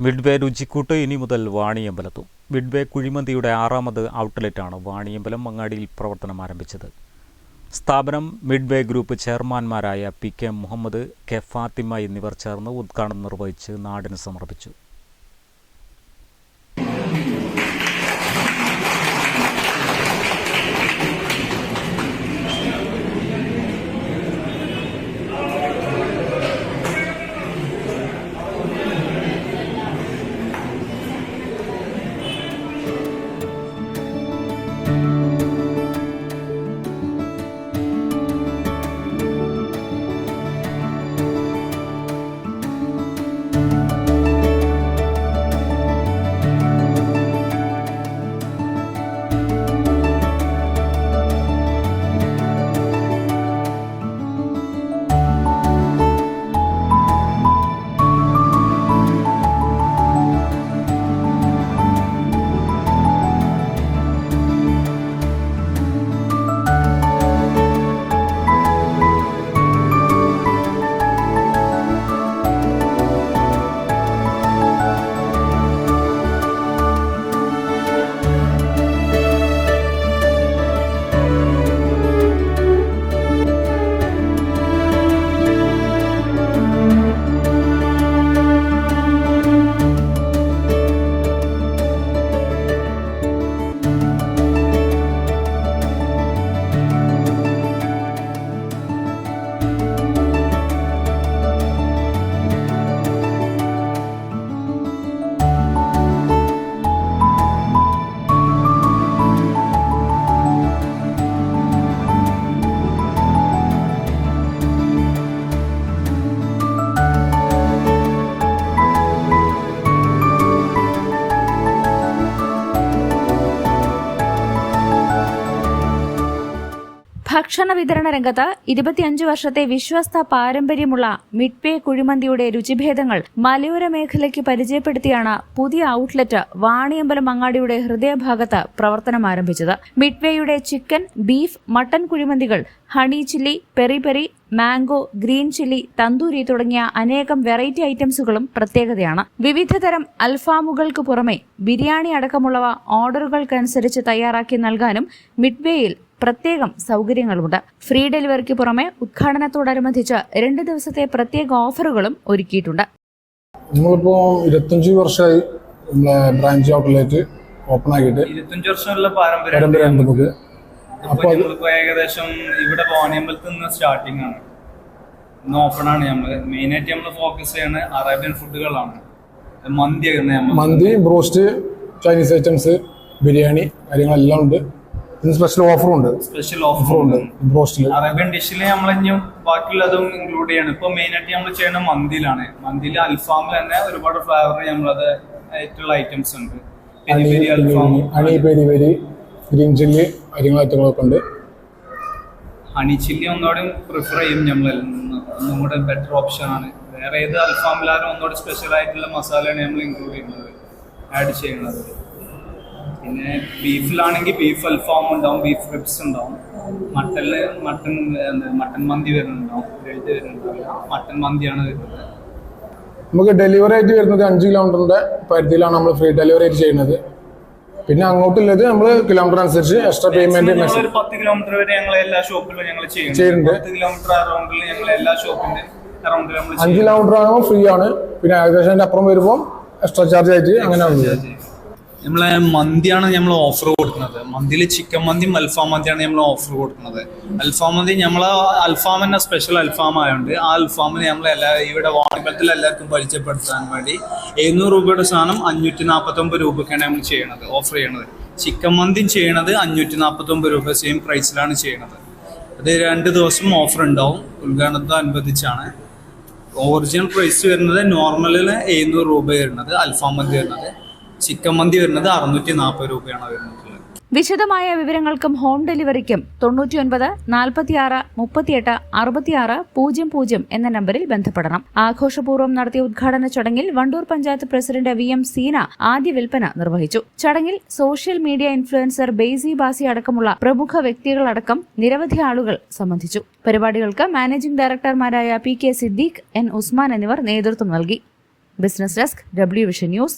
Midway രുചിക്കൂട്ട് ഇനി മുതൽ വാണിയമ്പലത്തും. Midway കുഴിമന്തിയുടെ 6ാമത് ഔട്ട്ലെറ്റാണ് Vaniyambalam മങ്ങാടിയിൽ പ്രവർത്തനം ആരംഭിച്ചത്. സ്ഥാപനം മിഡ്വേ ഗ്രൂപ്പ് ചെയർമാൻമാരായ പി.കെ. മുഹമ്മദ്, കെ. ഫാത്തിമ എന്നിവർ ചേർന്ന് ഉദ്ഘാടനം നിർവഹിച്ച് നാടിന് സമർപ്പിച്ചു. ഭക്ഷണ വിതരണ രംഗത്ത് 25 വർഷത്തെ വിശ്വസ്ത പാരമ്പര്യമുള്ള മിഡ്വേ കുഴിമന്തിയുടെ രുചിഭേദങ്ങൾ മലയോര മേഖലയ്ക്ക് പരിചയപ്പെടുത്തിയാണ് പുതിയ ഔട്ട്ലെറ്റ് വാണിയമ്പലം മങ്ങാടിയുടെ ഹൃദയഭാഗത്ത് പ്രവർത്തനം ആരംഭിച്ചത്. മിഡ്വേയുടെ ചിക്കൻ, ബീഫ്, മട്ടൻ കുഴിമന്തികൾ, honey chilli, peri peri, mango, green chilli, tandoori തുടങ്ങിയ അനേകം വെറൈറ്റി ഐറ്റംസുകളും പ്രത്യേകതയാണ്. വിവിധതരം അൽഫാമുകൾക്ക് പുറമെ ബിരിയാണി അടക്കമുള്ളവ ഓർഡറുകൾക്കനുസരിച്ച് തയ്യാറാക്കി നൽകാനും മിഡ്വേയിൽ പ്രത്യേകം സൗകര്യങ്ങളുണ്ട്. ഫ്രീ ഡെലിവറിക്ക് പുറമെ ഉദ്ഘാടനത്തോടനുബന്ധിച്ച് 2 ദിവസത്തെ പ്രത്യേക ഓഫറുകളും ഒരുക്കിയിട്ടുണ്ട്. നമ്മളിപ്പോ 25 വർഷമായി ബ്രാഞ്ച് ഔട്ട്ലെറ്റ് ഓപ്പൺ ആക്കിയിട്ട് 25 വർഷമുള്ള പാരമ്പര്യം നമുക്ക്. അപ്പോൾ ഏകദേശം ഇവിടെ വാണിയമ്പലത്ത് നിന്ന് സ്റ്റാർട്ടിംഗ് ആണ്, ഇന്ന് ഓപ്പൺ ആണ്. നമ്മള് മെയിനായിട്ട് നമ്മൾ ഫോക്കസ് ചെയ്യുന്നത് അറേബ്യൻ ഫുഡുകളാണ്. മന്തി, ബ്രോസ്റ്റ്, ചൈനീസ് ഐറ്റംസ്, ബിരിയാണി കാര്യങ്ങളെല്ലാം ഉണ്ട്. സ്പെഷ്യൽ ഓഫറുണ്ട്. ബ്രോസ്റ്റിൽ അറേബ്യൻ ഡിഷിൽ നമ്മൾ ഇനിയും ബാക്കിയുള്ളതും ഇൻക്ലൂഡ് ചെയ്യണം. ഇപ്പൊ മെയിനായിട്ട് നമ്മൾ ചെയ്യുന്ന മന്തിയിലാണ്. മന്തിയിൽ അൽഫാമിൽ തന്നെ ഒരുപാട് ഫ്ലേവർ നമ്മളത് ആയിട്ടുള്ള ഐറ്റംസ് ഉണ്ട്. Honey peri peri, green chilli കാര്യങ്ങളൊക്കെ ഉണ്ട്. ഹണി ചില്ലി ഒന്നുകൂടെ പ്രിഫർ ചെയ്യും നമ്മൾ, ഒന്നുകൂടെ ബെറ്റർ ഓപ്ഷൻ ആണ്. വേറെ ഏത് അൽഫാമിലാരും ഒന്നുകൂടെ സ്പെഷ്യൽ ആയിട്ടുള്ള മസാലയാണ് നമ്മൾ ഇൻക്ലൂഡ് ചെയ്യുന്നത്, ആഡ് ചെയ്യുന്നത്. പിന്നെ ബീഫിലാണെങ്കിൽ ബീഫ് അൽഫാം ഉണ്ടാവും, ബീഫ് റിബ്സ് ഉണ്ടാവും. മട്ടൻ മന്തി വരുന്നുണ്ടാവും, ഗ്രിൽഡ് വരുന്നുണ്ടാവില്ല, മട്ടൻ മന്തിയാണ് വരുന്നത്. നമുക്ക് ഡെലിവറി ആയിട്ട് വരുന്നത് 5 കിലോമീറ്ററിന്റെ പരിധിയിലാണ് നമ്മൾ ഫ്രീ ഡെലിവറി ആയിട്ട് ചെയ്യുന്നത്. പിന്നെ അങ്ങോട്ടുള്ളത് നമ്മൾ കിലോമീറ്റർ അനുസരിച്ച് എക്സ്ട്രാ പേയ്മെന്റ്. 10 കിലോമീറ്റർ വരെ ഞങ്ങൾ എല്ലാ ഷോപ്പിലും ഞങ്ങൾ ചെയ്യുന്നുണ്ട്. 10 കിലോമീറ്റർ അറൗണ്ടിൽ ഞങ്ങൾ എല്ലാ ഷോപ്പിന്റെ അറൗണ്ടിൽ 5 കിലോമീറ്റർ ആകുമ്പോൾ ഫ്രീ ആണ്. പിന്നെ ഏകദേശം അതിന്റെ അപ്പുറം വരുമ്പോൾ എക്സ്ട്രാ ചാർജ് ആയിട്ട് അങ്ങനെ. നമ്മളെ മന്തിയാണ് നമ്മൾ ഓഫർ കൊടുക്കുന്നത്. മന്തിയിൽ ചിക്കൻ മന്തിയും അൽഫാം മന്തിയാണ് നമ്മൾ ഓഫർ കൊടുക്കുന്നത്. അൽഫാം മന്തി നമ്മളെ അൽഫാം തന്നെ സ്പെഷ്യൽ അൽഫാം ആയതുകൊണ്ട് ആ അൽഫാമിന് നമ്മൾ ഇവിടെ വാണിയമ്പലത്തിൽ എല്ലാവർക്കും പരിചയപ്പെടുത്താൻ വേണ്ടി 700 രൂപയുടെ സാധനം 549 രൂപയ്ക്കാണ് നമ്മൾ ചെയ്യണത്, ഓഫർ ചെയ്യണത്. ചിക്കൻ മന്തിയും ചെയ്യണത് 549 രൂപ സെയിം പ്രൈസിലാണ് ചെയ്യണത്. അത് 2 ദിവസം ഓഫർ ഉണ്ടാവും, ഉദ്ഘാടനത്തോടനുബന്ധിച്ചാണ്. ഒറിജിനൽ പ്രൈസ് വരുന്നത് നോർമലിന് 700 രൂപ വരുന്നത്, അൽഫാം മന്തി വരുന്നത്. ചിക്കൻ മന്തി വരുന്നത് 640 രൂപയാണ് വരുന്നത്. വിശദമായ വിവരങ്ങൾക്കും ഹോം ഡെലിവറിക്കും 99 46 38 66 00 എന്ന നമ്പറിൽ ബന്ധപ്പെടണം. ആഘോഷപൂർവ്വം നടത്തിയ ഉദ്ഘാടന ചടങ്ങിൽ വണ്ടൂർ പഞ്ചായത്ത് പ്രസിഡന്റ് VM സീന ആദ്യ വിൽപ്പന നിർവഹിച്ചു. ചടങ്ങിൽ സോഷ്യൽ മീഡിയ ഇൻഫ്ലുവൻസർ ബെയ്സി ബാസി അടക്കമുള്ള പ്രമുഖ വ്യക്തികളടക്കം നിരവധി ആളുകൾ സംബന്ധിച്ചു. പരിപാടികൾക്ക് മാനേജിംഗ് ഡയറക്ടർമാരായ PK സിദ്ദീഖ്, N ഉസ്മാൻ എന്നിവർ നേതൃത്വം നൽകി. Business desk, W vision news.